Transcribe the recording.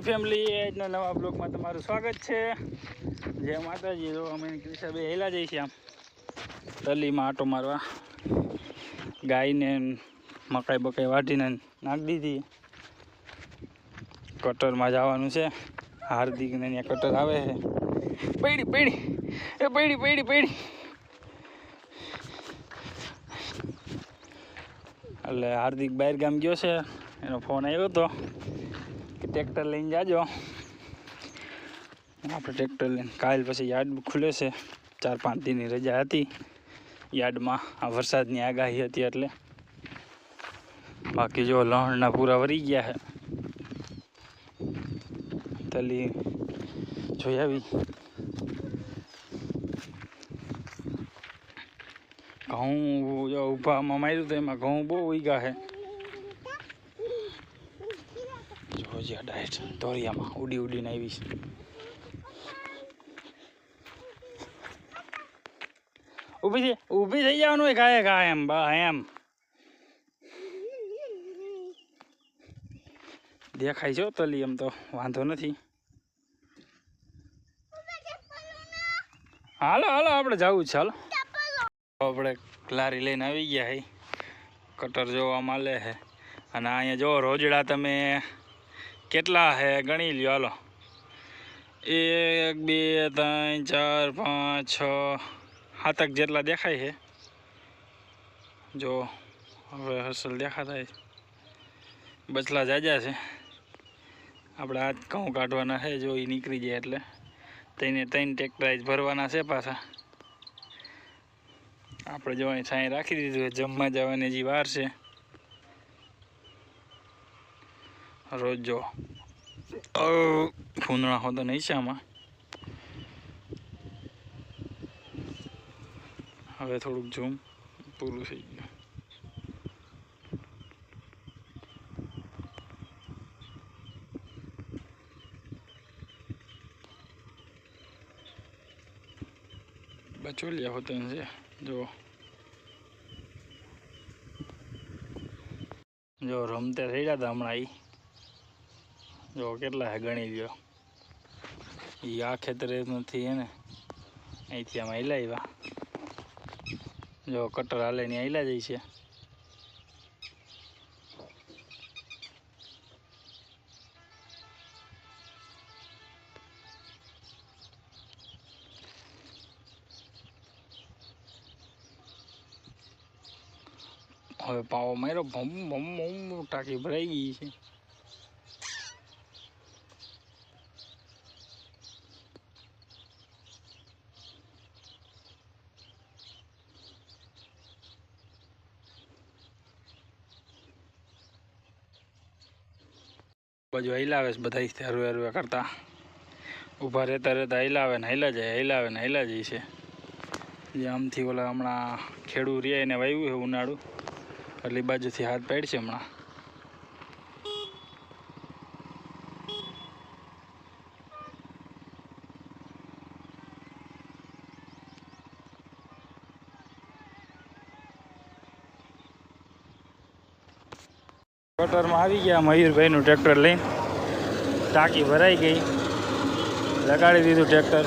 Family આજના નવા બ્લોગમાં તમારું સ્વાગત છે. જય માતાજી. જો અમે ક્રિશાભાઈ હેલા જઈએ છીએ આમ તલીમાં આટો મારવા. ગાયને મકાઈ બકાઈ વાટીને નાખી દીધી. કટરમાં જવાનું છે. હાર્દિકને ત્યાં કટર આવે છે. પૈડી પૈડી એ પૈડી પૈડી પૈડી એટલે હાર્દિક બહાર ગામ ગયો છે. એનો ફોન આવ્યો હતો કે ટ્રેક્ટર લઈને જાજો. આપણે ટ્રેક્ટર લઈને કાલ પછી યાર્ડ ખુલે છે. 4-5 દિનની રજા હતી યાર્ડમાં. આ વરસાદની આગાહી હતી એટલે. બાકી જો લણના પૂરા વરી ગયા છે. તલી જોઈ આવી. ઘઉં જો ઊભામાં માર્યું તો એમાં ઘઉં બહુ ઉગ્યા છે. જોજે ડાયટ ધોરિયામાં ઉડી ઉડીને આવી છે. ઊભી થઈ જવાનું હોય ગાય ગાય એમ બા એમ દેખાય છે તલી. એમ તો વાંધો નથી. હાલો હાલો આપણે જવું છે. હાલો આપણે લારી લઈને આવી ગયા હે. કટર જોવા મળે છે. અને અહીંયા જો રોજડા તમે કેટલા હે ગણી લ્યો. હાલો 1 2 3 4 5 6 7 જેટલા દેખાય છે. જો હવે હસલ દેખાતા બચલા જાજા છે. આપણે આ ઘઉં કાઢવાના છે. જો એ નીકળી જાય એટલે તેને 3 ટ્રેક્ટરાઇઝ ભરવાના છે પાછા. આપણે જો અહીં છાંય રાખી દીધું. જમવા જવાની હજી વાર છે. રોજ જો ફૂંદણા હોતો નહીં છે આમાં. હવે થોડુંક ઝૂમ પૂરું થઈ ગયું. બચોલિયા હોતા છે. જો રમતે થઈ ગયા હતા હમણાં. જો કેટલા હે ગણી લ્યો. એ આ ખેતરે નથી એને અહીંથી આમાં હિલાવ્યા. જો કટર હાલે ને હિલા જાય છે. હવે પાવો માર્યો ભમ ભમ ભમ ટાંકી ભરાઈ ગઈ છે. બાજુ હિલાવે છે બધા હરવે હરવે કરતા. ઊભા રહેતા રહેતા હિલાવે ને હિલા જાય, હિલાવે ને હિલા જાય છે. જે આમથી ઓલા હમણાં ખેડૂ રહ્યા એને વાવ્યું છે ઉનાળું એટલે બાજુથી હાથ પાડશે હમણાં. કટરમાં આવી ગયા મયુરભાઈનું ટ્રેક્ટર લઈને. ટાંકી ભરાઈ ગઈ. લગાડી દીધું ટ્રેક્ટર.